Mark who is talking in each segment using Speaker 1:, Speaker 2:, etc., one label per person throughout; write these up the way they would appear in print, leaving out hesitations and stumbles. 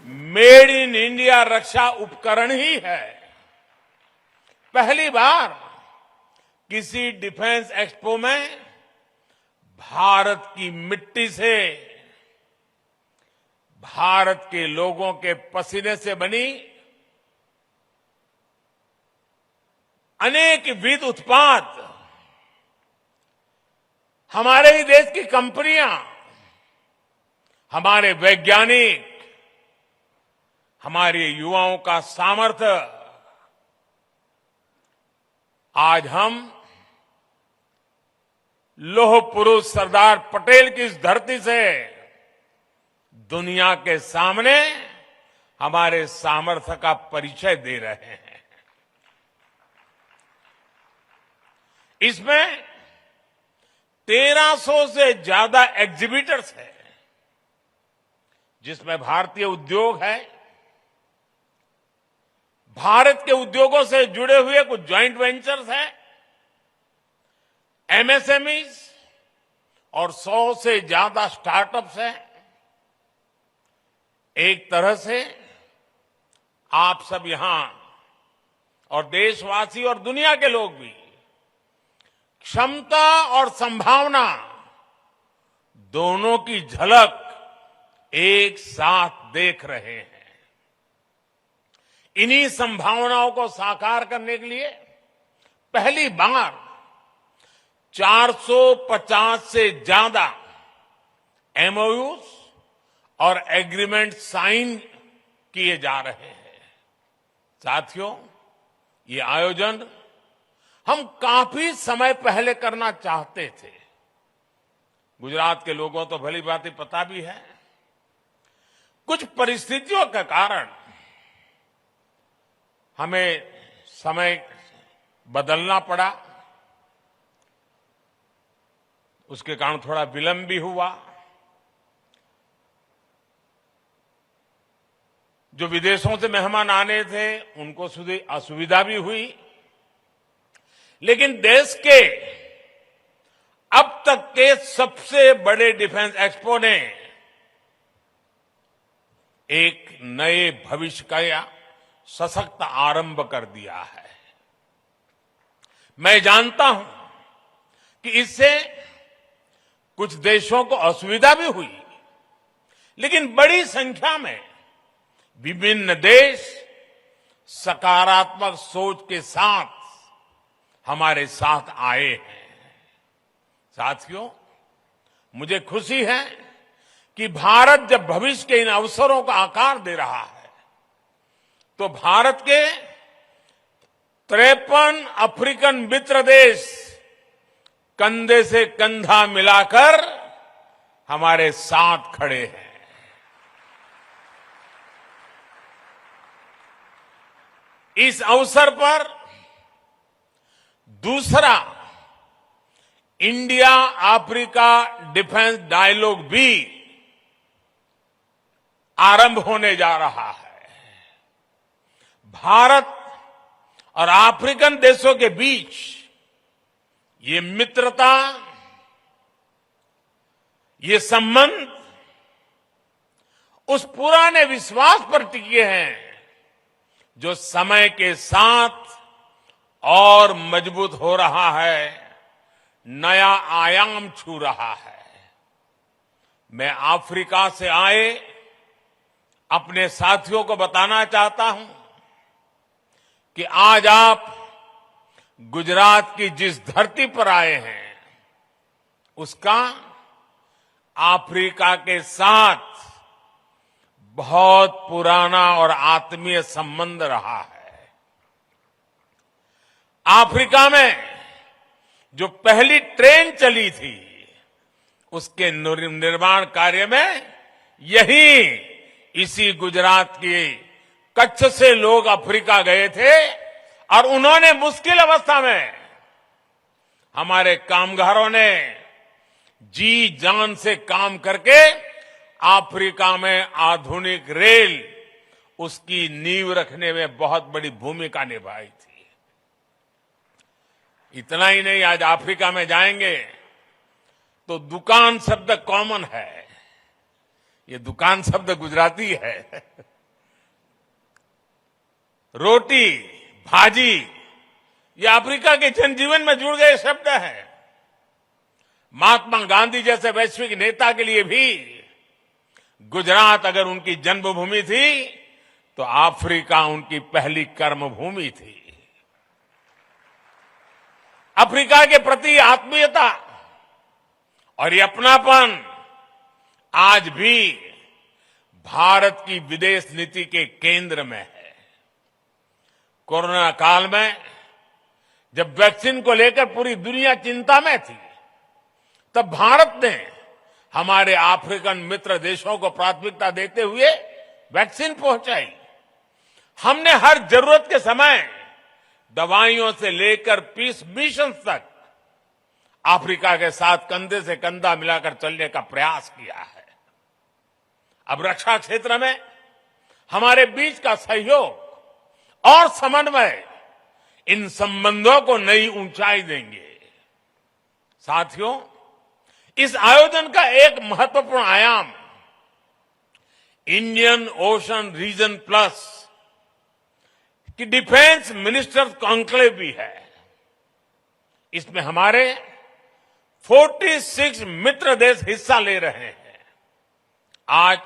Speaker 1: Made in India रक्षा उपकरण ही है। पहली बार किसी डिफेंस एक्सपो में भारत की मिट्टी से, भारत के लोगों के पसीने से बनी अनेक विध उत्पाद हमारे ही देश की कंपनियां, हमारे वैज्ञानिक, हमारे युवाओं का सामर्थ्य आज हम लौह पुरुष सरदार पटेल की इस धरती से दुनिया के सामने हमारे सामर्थ्य का परिचय दे रहे हैं। इसमें 1300 से ज्यादा एग्जीबिटर्स हैं, जिसमें भारतीय उद्योग है, भारत के उद्योगों से जुड़े हुए कुछ ज्वाइंट वेंचर्स हैं, एमएसएमईज और 100 से ज्यादा स्टार्टअप्स हैं। एक तरह से आप सब यहां और देशवासी और दुनिया के लोग भी क्षमता और संभावना दोनों की झलक एक साथ देख रहे हैं। इन्हीं संभावनाओं को साकार करने के लिए पहली बार 450 से ज्यादा एमओयूज और एग्रीमेंट साइन किए जा रहे हैं। साथियों, ये आयोजन हम काफी समय पहले करना चाहते थे। गुजरात के लोगों तो भली बात पता भी है, कुछ परिस्थितियों के कारण हमें समय बदलना पड़ा, उसके कारण थोड़ा विलंब भी हुआ। जो विदेशों से मेहमान आने थे उनको असुविधा भी हुई, लेकिन देश के अब तक के सबसे बड़े डिफेंस एक्सपो ने एक नए भविष्य का सशक्त आरंभ कर दिया है। मैं जानता हूं कि इससे कुछ देशों को असुविधा भी हुई, लेकिन बड़ी संख्या में विभिन्न देश सकारात्मक सोच के साथ हमारे साथ आए हैं। साथियों, मुझे खुशी है कि भारत जब भविष्य के इन अवसरों को आकार दे रहा है, तो भारत के 53 अफ्रीकन मित्र देश कंधे से कंधा मिलाकर हमारे साथ खड़े हैं। इस अवसर पर दूसरा इंडिया अफ्रीका डिफेंस डायलॉग भी आरंभ होने जा रहा है। भारत और अफ्रीकन देशों के बीच ये मित्रता, ये संबंध उस पुराने विश्वास पर टिके हैं जो समय के साथ और मजबूत हो रहा है, नया आयाम छू रहा है। मैं अफ्रीका से आए अपने साथियों को बताना चाहता हूं कि आज आप गुजरात की जिस धरती पर आए हैं, उसका अफ्रीका के साथ बहुत पुराना और आत्मीय संबंध रहा है। अफ्रीका में जो पहली ट्रेन चली थी, उसके निर्माण कार्य में इसी गुजरात की कच्छ से लोग अफ्रीका गए थे और उन्होंने मुश्किल अवस्था में हमारे कामगारों ने जी जान से काम करके अफ्रीका में आधुनिक रेल, उसकी नींव रखने में बहुत बड़ी भूमिका निभाई थी। इतना ही नहीं, आज अफ्रीका में जाएंगे तो दुकान शब्द कॉमन है। ये दुकान शब्द गुजराती है। रोटी, भाजी, ये अफ्रीका के जनजीवन में जुड़ गए शब्द हैं। महात्मा गांधी जैसे वैश्विक नेता के लिए भी गुजरात अगर उनकी जन्मभूमि थी तो अफ्रीका उनकी पहली कर्मभूमि थी। अफ्रीका के प्रति आत्मीयता और ये अपनापन आज भी भारत की विदेश नीति के केंद्र में है। कोरोना काल में जब वैक्सीन को लेकर पूरी दुनिया चिंता में थी, तब भारत ने हमारे अफ्रीकन मित्र देशों को प्राथमिकता देते हुए वैक्सीन पहुंचाई। हमने हर जरूरत के समय दवाइयों से लेकर पीस मिशन तक अफ्रीका के साथ कंधे से कंधा मिलाकर चलने का प्रयास किया है। अब रक्षा क्षेत्र में हमारे बीच का सहयोग और समन्वय इन संबंधों को नई ऊंचाई देंगे। साथियों, इस आयोजन का एक महत्वपूर्ण आयाम इंडियन ओशन रीजन प्लस की डिफेंस मिनिस्टर्स कॉन्क्लेव भी है। इसमें हमारे 46 मित्र देश हिस्सा ले रहे हैं। आज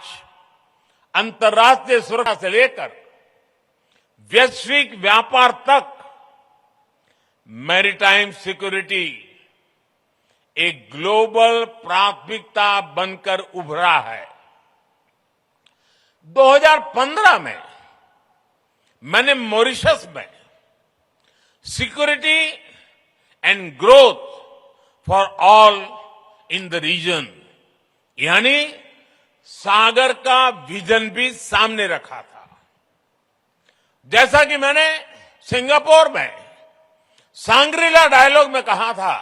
Speaker 1: अंतर्राष्ट्रीय सुरक्षा से लेकर वैश्विक व्यापार तक मैरीटाइम सिक्योरिटी एक ग्लोबल प्राथमिकता बनकर उभरा है। 2015 में मैंने मॉरिशस में security and growth for all in the region यानी सागर का विजन भी सामने रखा था। जैसा कि मैंने सिंगापुर में सांग्रीला डायलॉग में कहा था,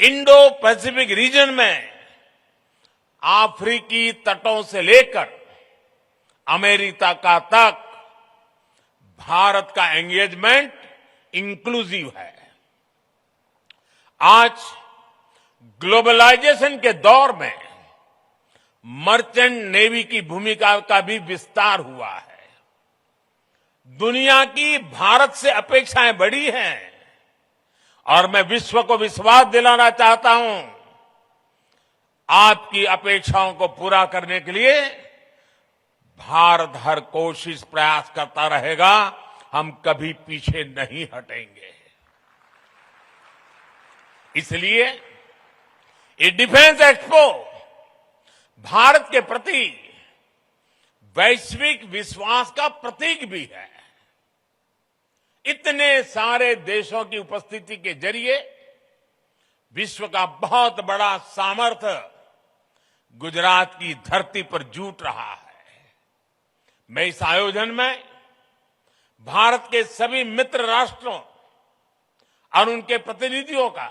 Speaker 1: इंडो पैसिफिक रीजन में अफ्रीकी तटों से लेकर अमेरिका का तक भारत का एंगेजमेंट इंक्लूसिव है। आज ग्लोबलाइजेशन के दौर में मर्चेंट नेवी की भूमिका का भी विस्तार हुआ है। दुनिया की भारत से अपेक्षाएं बड़ी हैं और मैं विश्व को विश्वास दिलाना चाहता हूं, आपकी अपेक्षाओं को पूरा करने के लिए भारत हर कोशिश प्रयास करता रहेगा। हम कभी पीछे नहीं हटेंगे। इसलिए ये डिफेंस एक्सपो भारत के प्रति वैश्विक विश्वास का प्रतीक भी है। इतने सारे देशों की उपस्थिति के जरिए विश्व का बहुत बड़ा सामर्थ्य गुजरात की धरती पर जुट रहा है। मैं इस आयोजन में भारत के सभी मित्र राष्ट्रों और उनके प्रतिनिधियों का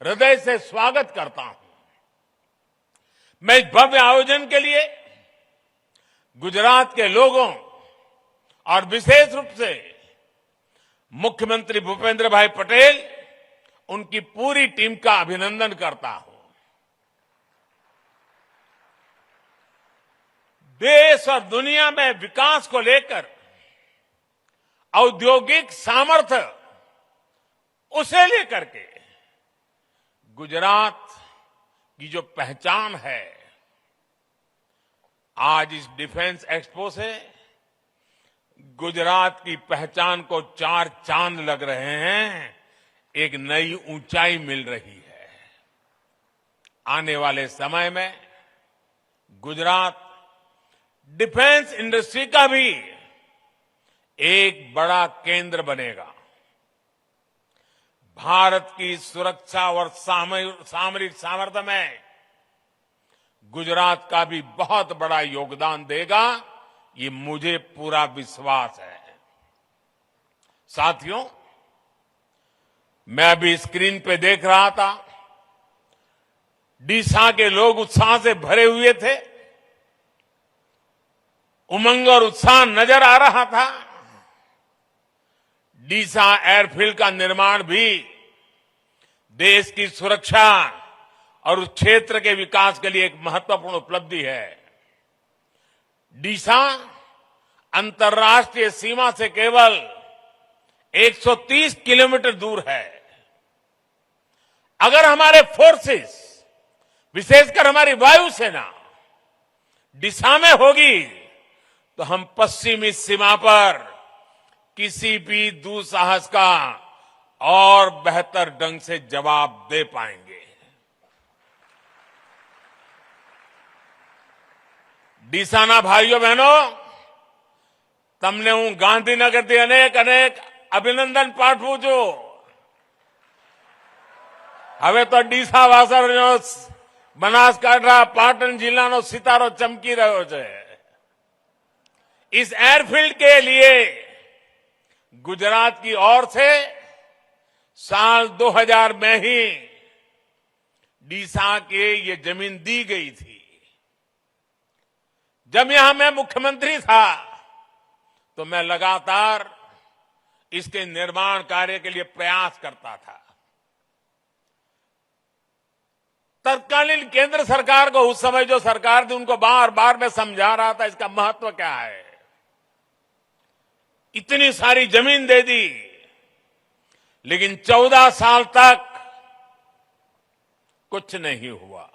Speaker 1: हृदय से स्वागत करता हूं। मैं इस भव्य आयोजन के लिए गुजरात के लोगों और विशेष रूप से मुख्यमंत्री भूपेंद्र भाई पटेल, उनकी पूरी टीम का अभिनंदन करता हूं। देश और दुनिया में विकास को लेकर औद्योगिक सामर्थ्य उसे लेकर के गुजरात की जो पहचान है, आज इस डिफेंस एक्सपो से गुजरात की पहचान को चार चांद लग रहे हैं, एक नई ऊंचाई मिल रही है। आने वाले समय में गुजरात डिफेंस इंडस्ट्री का भी एक बड़ा केंद्र बनेगा। भारत की सुरक्षा और सामरिक सामर्थ्य में गुजरात का भी बहुत बड़ा योगदान देगा, ये मुझे पूरा विश्वास है। साथियों, मैं अभी स्क्रीन पे देख रहा था, डीसा के लोग उत्साह से भरे हुए थे, उमंग और उत्साह नजर आ रहा था। डीसा एयरफील्ड का निर्माण भी देश की सुरक्षा और उस क्षेत्र के विकास के लिए एक महत्वपूर्ण उपलब्धि है। डीसा अंतर्राष्ट्रीय सीमा से केवल 130 किलोमीटर दूर है। अगर हमारे फोर्सेस, विशेषकर हमारी वायुसेना दिशा में होगी तो हम पश्चिमी सीमा पर किसी भी दुस्साहस का और बेहतर ढंग से जवाब दे पाएंगे। ડીસાના ભાઈઓ બહેનો, તમને હું ગાંધીનગરથી અનેક અભિનંદન પાઠવું છું। હવે તો ડીસા વાસણનો બનાસકાંઠા પાટણ જિલ્લાનો સિતારો ચમકી રહ્યો છે। इस एयरफील्ड के लिए गुजरात की ओर से साल 2000 में ही ડીસા के ये जमीन दी गई थी। जब यहां मैं मुख्यमंत्री था तो मैं लगातार इसके निर्माण कार्य के लिए प्रयास करता था। तत्कालीन केंद्र सरकार को, उस समय जो सरकार थी, उनको बार बार मैं समझा रहा था इसका महत्व क्या है। इतनी सारी जमीन दे दी, लेकिन 14 साल तक कुछ नहीं हुआ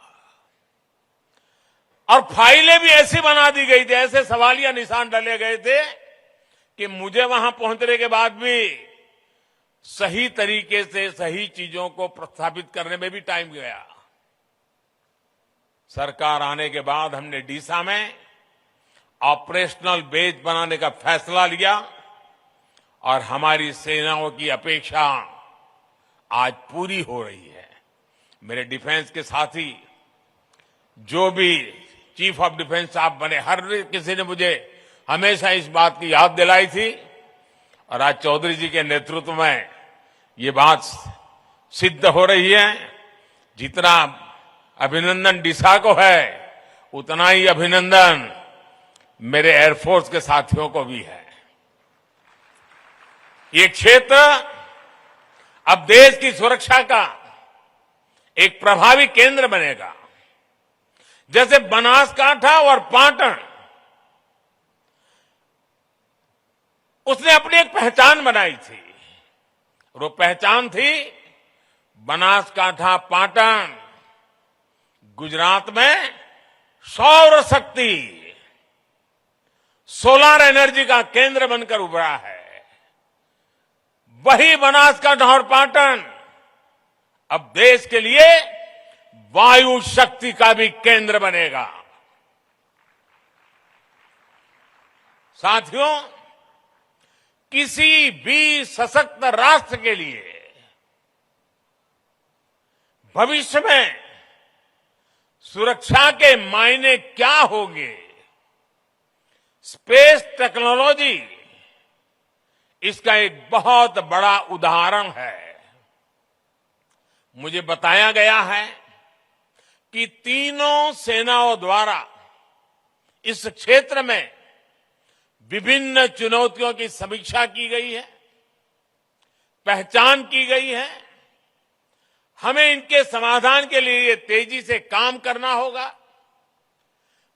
Speaker 1: और फाइलें भी ऐसी बना दी गई थी, ऐसे सवालिया निशान डाले गए थे कि मुझे वहां पहुंचने के बाद भी सही तरीके से सही चीजों को प्रस्थापित करने में भी टाइम गया। सरकार आने के बाद हमने ડીસા में ऑपरेशनल बेस बनाने का फैसला लिया और हमारी सेनाओं की अपेक्षा आज पूरी हो रही है। मेरे डिफेंस के साथी, जो भी चीफ ऑफ डिफेंस साहब बने, हर किसी ने मुझे हमेशा इस बात की याद दिलाई थी और आज चौधरी जी के नेतृत्व में ये बात सिद्ध हो रही है। जितना अभिनंदन ડીસા को है, उतना ही अभिनंदन मेरे एयरफोर्स के साथियों को भी है। ये क्षेत्र अब देश की सुरक्षा का एक प्रभावी केंद्र बनेगा। जैसे बनासकांठा और पाटन, उसने अपनी एक पहचान बनाई थी। वो पहचान थी बनासकांठा पाटन गुजरात में सौर शक्ति, सोलर एनर्जी का केंद्र बनकर उभरा है। वही बनासकांठा और पाटन अब देश के लिए वायु शक्ति का भी केंद्र बनेगा। साथियों, किसी भी सशक्त राष्ट्र के लिए भविष्य में सुरक्षा के मायने क्या होंगे, स्पेस टेक्नोलॉजी इसका एक बहुत बड़ा उदाहरण है। मुझे बताया गया है कि तीनों सेनाओं द्वारा इस क्षेत्र में विभिन्न चुनौतियों की समीक्षा की गई है, पहचान की गई है। हमें इनके समाधान के लिए तेजी से काम करना होगा।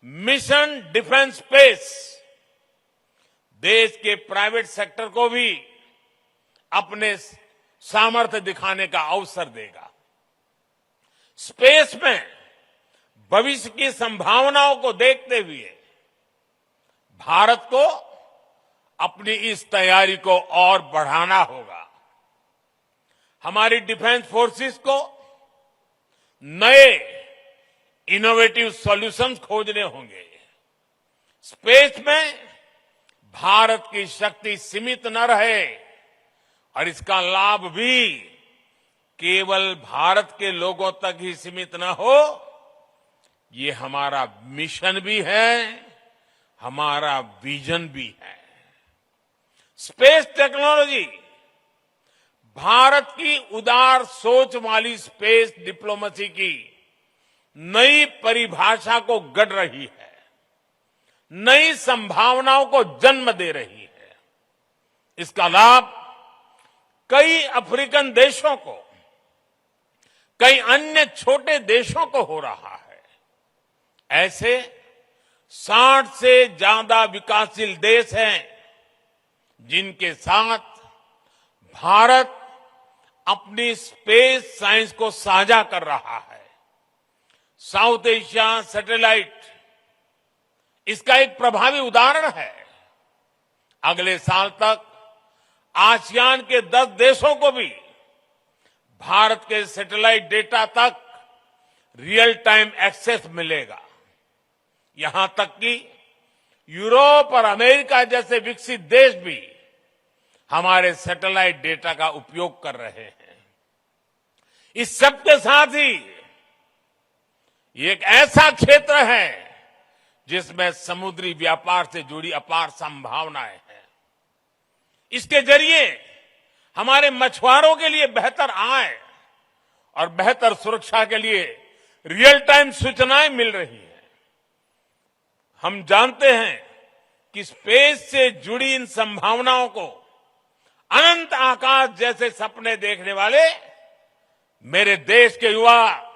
Speaker 1: मिशन डिफेंस स्पेस देश के प्राइवेट सेक्टर को भी अपने सामर्थ्य दिखाने का अवसर देगा। स्पेस में भविष्य की संभावनाओं को देखते हुए भारत को अपनी इस तैयारी को और बढ़ाना होगा। हमारी डिफेंस फोर्सेस को नए इनोवेटिव सॉल्यूशंस खोजने होंगे। स्पेस में भारत की शक्ति सीमित न रहे और इसका लाभ भी केवल भारत के लोगों तक ही सीमित न हो, ये हमारा मिशन भी है, हमारा विजन भी है। स्पेस टेक्नोलॉजी भारत की उदार सोच वाली स्पेस डिप्लोमेसी की नई परिभाषा को गढ़ रही है, नई संभावनाओं को जन्म दे रही है। इसका लाभ कई अफ्रीकन देशों को, कई अन्य छोटे देशों को हो रहा है। ऐसे 60 से ज्यादा विकासशील देश हैं जिनके साथ भारत अपनी स्पेस साइंस को साझा कर रहा है। साउथ एशिया सैटेलाइट इसका एक प्रभावी उदाहरण है। अगले साल तक आसियान के 10 देशों को भी भारत के सैटेलाइट डेटा तक रियल टाइम एक्सेस मिलेगा। यहां तक कि यूरोप और अमेरिका जैसे विकसित देश भी हमारे सैटेलाइट डेटा का उपयोग कर रहे हैं। इस सब के साथ ही ये एक ऐसा क्षेत्र है जिसमें समुद्री व्यापार से जुड़ी अपार संभावनाएं हैं। इसके जरिए हमारे मछुआरों के लिए बेहतर आय और बेहतर सुरक्षा के लिए रियल टाइम सूचनाएं मिल रही हैं। हम जानते हैं कि स्पेस से जुड़ी इन संभावनाओं को अनंत आकाश जैसे सपने देखने वाले मेरे देश के युवा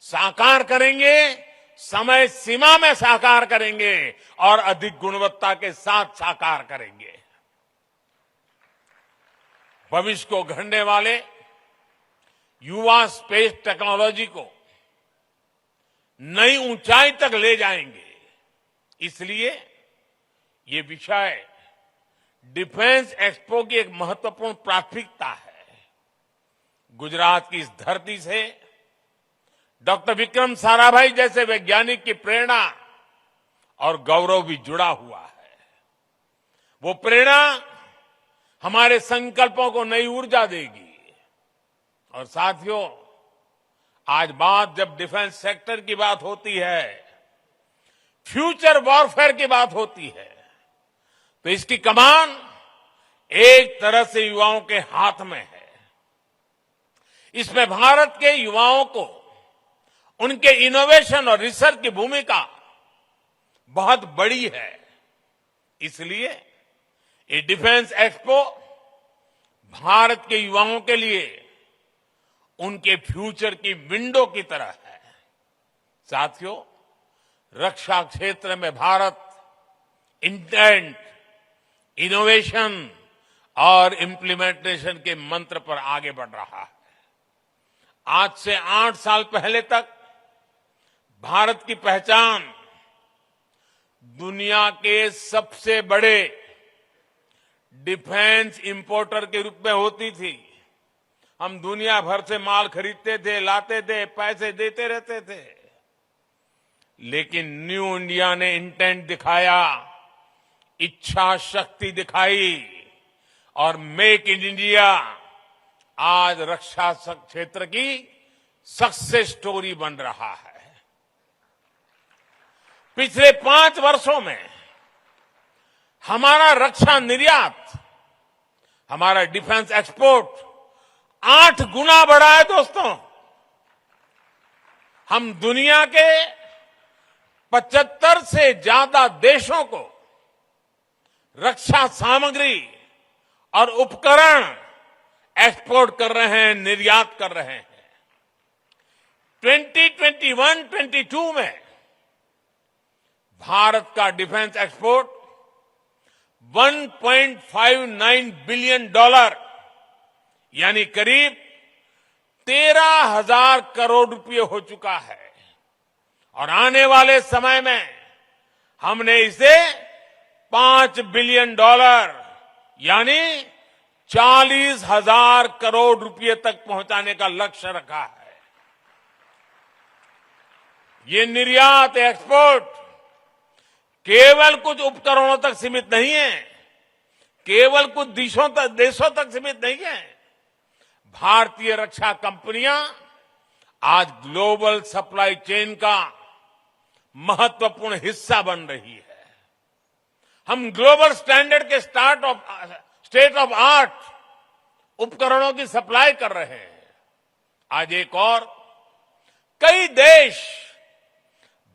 Speaker 1: साकार करेंगे, समय सीमा में साकार करेंगे और अधिक गुणवत्ता के साथ साकार करेंगे। भविष्य को गढ़ने वाले युवा स्पेस टेक्नोलॉजी को नई ऊंचाई तक ले जाएंगे। इसलिए ये विषय डिफेंस एक्सपो की एक महत्वपूर्ण प्राथमिकता है। गुजरात की इस धरती से डॉक्टर विक्रम साराभाई जैसे वैज्ञानिक की प्रेरणा और गौरव भी जुड़ा हुआ है। वो प्रेरणा हमारे संकल्पों को नई ऊर्जा देगी। और साथियों, आज बात जब डिफेंस सेक्टर की बात होती है, फ्यूचर वॉरफेयर की बात होती है, तो इसकी कमान एक तरह से युवाओं के हाथ में है। इसमें भारत के युवाओं को उनके इनोवेशन और रिसर्च की भूमिका बहुत बड़ी है। इसलिए ये डिफेंस एक्सपो भारत के युवाओं के लिए उनके फ्यूचर की विंडो की तरह है। साथियों, रक्षा क्षेत्र में भारत इंटेंट, इनोवेशन और इम्प्लीमेंटेशन के मंत्र पर आगे बढ़ रहा है। आज से 8 साल पहले तक भारत की पहचान दुनिया के सबसे बड़े डिफेंस इंपोर्टर के रूप में होती थी। हम दुनिया भर से माल खरीदते थे, लाते थे, पैसे देते रहते थे। लेकिन न्यू इंडिया ने इंटेंट दिखाया, इच्छा शक्ति दिखाई और मेक इन इंडिया आज रक्षा क्षेत्र की सक्सेस स्टोरी बन रहा है। पिछले 5 वर्षों में हमारा रक्षा निर्यात, हमारा डिफेंस एक्सपोर्ट 8 गुना बढ़ा है। दोस्तों, हम दुनिया के 75 से ज्यादा देशों को रक्षा सामग्री और उपकरण एक्सपोर्ट कर रहे हैं, निर्यात कर रहे हैं। 2021-22 में भारत का डिफेंस एक्सपोर्ट $1.59 बिलियन यानी करीब 13,000 करोड़ रुपए हो चुका है। और आने वाले समय में हमने इसे $5 बिलियन यानी 40,000 करोड़ रुपए तक पहुंचाने का लक्ष्य रखा है। ये निर्यात एक्सपोर्ट केवल कुछ उपकरणों तक सीमित नहीं है, केवल कुछ देशों तक सीमित नहीं है। भारतीय रक्षा कंपनियां आज ग्लोबल सप्लाई चेन का महत्वपूर्ण हिस्सा बन रही है। हम ग्लोबल स्टैंडर्ड के स्टेट ऑफ आर्ट उपकरणों की सप्लाई कर रहे हैं। आज एक और कई देश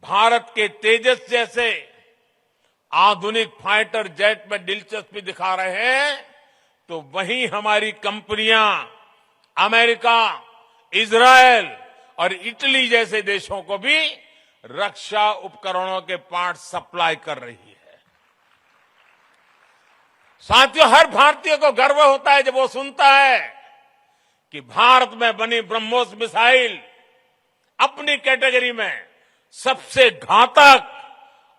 Speaker 1: भारत के तेजस जैसे आधुनिक फाइटर जेट में दिलचस्पी दिखा रहे हैं, तो वहीं हमारी कंपनियां अमेरिका, इजरायल और इटली जैसे देशों को भी रक्षा उपकरणों के पार्ट सप्लाई कर रही है। साथियों, हर भारतीय को गर्व होता है जब वो सुनता है कि भारत में बनी ब्रह्मोस मिसाइल अपनी कैटेगरी में सबसे घातक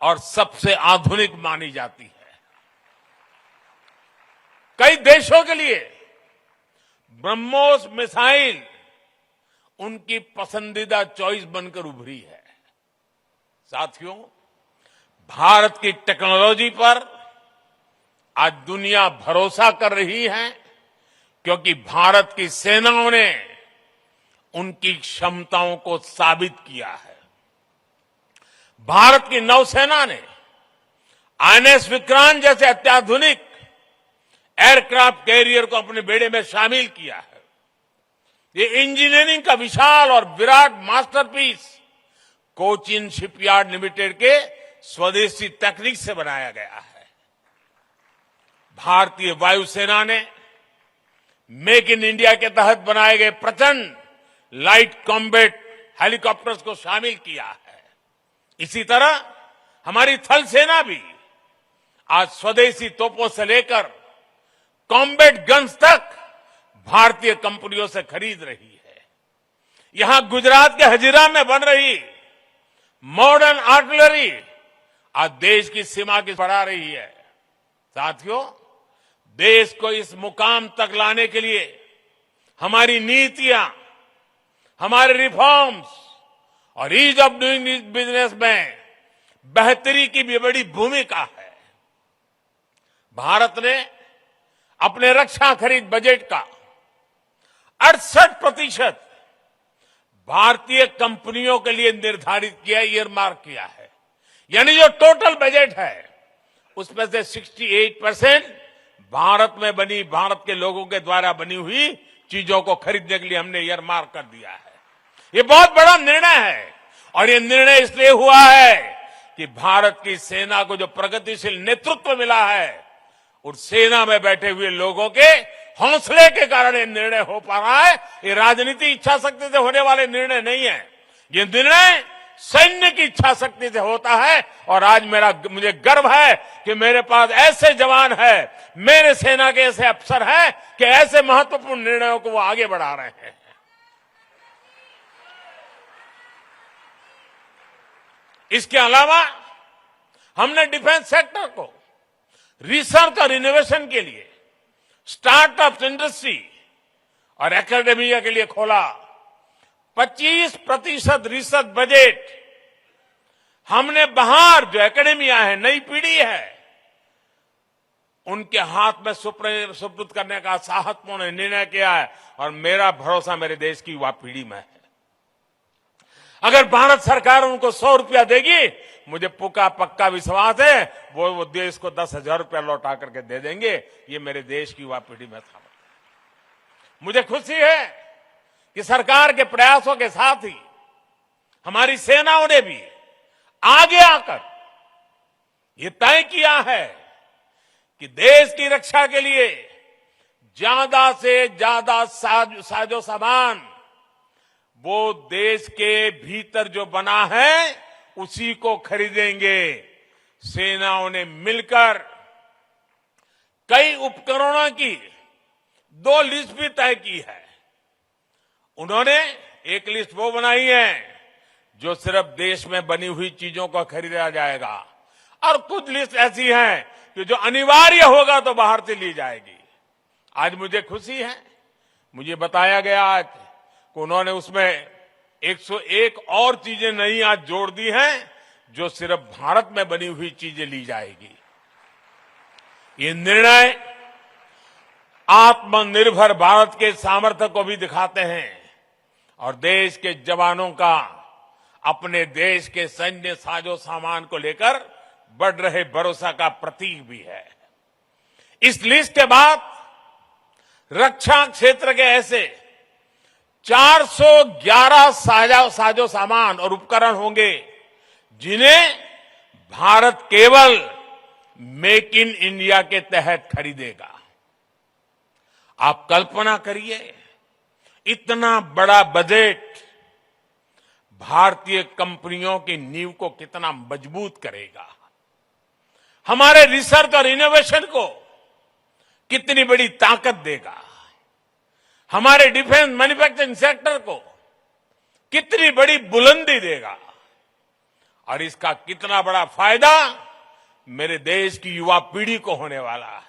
Speaker 1: और सबसे आधुनिक मानी जाती है। कई देशों के लिए ब्रह्मोस मिसाइल उनकी पसंदीदा चॉइस बनकर उभरी है। साथियों, भारत की टेक्नोलॉजी पर आज दुनिया भरोसा कर रही है क्योंकि भारत की सेनाओं ने उनकी क्षमताओं को साबित किया है। भारत की नौसेना ने आईएनएस विक्रांत जैसे अत्याधुनिक एयरक्राफ्ट कैरियर को अपने बेड़े में शामिल किया है। ये इंजीनियरिंग का विशाल और Virat masterpiece Cochin shipyard limited के स्वदेशी तकनीक से बनाया गया है। भारतीय वायुसेना ने मेक इन इंडिया के तहत बनाए गए प्रचंड लाइट कॉम्बैट हेलीकॉप्टर्स को शामिल किया है। इसी तरह हमारी थल सेना भी आज स्वदेशी तोपों से लेकर कॉम्बैट गन्स तक भारतीय कंपनियों से खरीद रही है। यहां गुजरात के हजीरा में बन रही मॉडर्न आर्टिलरी आज देश की सीमा की बढ़ा रही है। साथियों, देश को इस मुकाम तक लाने के लिए हमारी नीतियां, हमारे रिफॉर्म्स और ईज ऑफ डूइंग बिजनेस में बेहतरी की भी बड़ी भूमिका है। भारत ने अपने रक्षा खरीद बजट का 68% भारतीय कंपनियों के लिए निर्धारित किया, ईयरमार्क किया है। यानी जो टोटल बजट है उसमें से 68% भारत में बनी, भारत के लोगों के द्वारा बनी हुई चीजों को खरीदने के लिए हमने ईयरमार्क कर दिया है। ये बहुत बड़ा निर्णय है और ये निर्णय इसलिए हुआ है कि भारत की सेना को जो प्रगतिशील नेतृत्व मिला है उस सेना में बैठे हुए लोगों के हौसले के कारण ये निर्णय हो पा रहा है। ये राजनीति इच्छा शक्ति से होने वाले निर्णय नहीं है, ये निर्णय सैन्य की इच्छा शक्ति से होता है। और आज मुझे गर्व है कि मेरे पास ऐसे जवान हैं, मेरे सेना के ऐसे अफसर हैं कि ऐसे महत्वपूर्ण निर्णयों को वो आगे बढ़ा रहे हैं। इसके अलावा हमने डिफेंस सेक्टर को रिसर्च और इनोवेशन के लिए, स्टार्टअप इंडस्ट्री और एकेडमिया के लिए खोला। 25% रिसर्च बजट हमने बाहर जो एकेडमिया है, नई पीढ़ी है, उनके हाथ में सुपुर्द करने का साहसपूर्ण निर्णय किया है। और मेरा भरोसा मेरे देश की युवा पीढ़ी में है। अगर भारत सरकार उनको 100 रुपया देगी, मुझे पक्का विश्वास है वो देश को 10,000 रुपया लौटा करके दे देंगे। ये मेरे देश की युवा पीढ़ी में था। मुझे खुशी है कि सरकार के प्रयासों के साथ ही हमारी सेनाओं ने भी आगे आकर ये तय किया है कि देश की रक्षा के लिए ज्यादा से ज्यादा साजो सामान वो देश के भीतर जो बना है उसी को खरीदेंगे। सेनाओं ने मिलकर कई उपकरणों की 2 लिस्ट भी तय की है। उन्होंने एक लिस्ट वो बनाई है जो सिर्फ देश में बनी हुई चीजों को खरीदा जाएगा, और कुछ लिस्ट ऐसी है कि जो अनिवार्य होगा तो बाहर से ली जाएगी। आज मुझे खुशी है, मुझे बताया गया आज कि उन्होंने उसमें 101 और चीजें नई आज जोड़ दी हैं जो सिर्फ भारत में बनी हुई चीजें ली जाएगी। ये निर्णय आत्मनिर्भर भारत के सामर्थ्य को भी दिखाते हैं और देश के जवानों का अपने देश के सैन्य साजो सामान को लेकर बढ़ रहे भरोसा का प्रतीक भी है। इस लिस्ट के बाद रक्षा क्षेत्र के ऐसे 411 साजो सामान और उपकरण होंगे जिन्हें भारत केवल मेक इन इंडिया के तहत खरीदेगा। आप कल्पना करिए, इतना बड़ा बजट भारतीय कंपनियों की नींव को कितना मजबूत करेगा, हमारे रिसर्च और इनोवेशन को कितनी बड़ी ताकत देगा, हमारे डिफेंस मैन्युफैक्चरिंग सेक्टर को कितनी बड़ी बुलंदी देगा और इसका कितना बड़ा फायदा मेरे देश की युवा पीढ़ी को होने वाला है।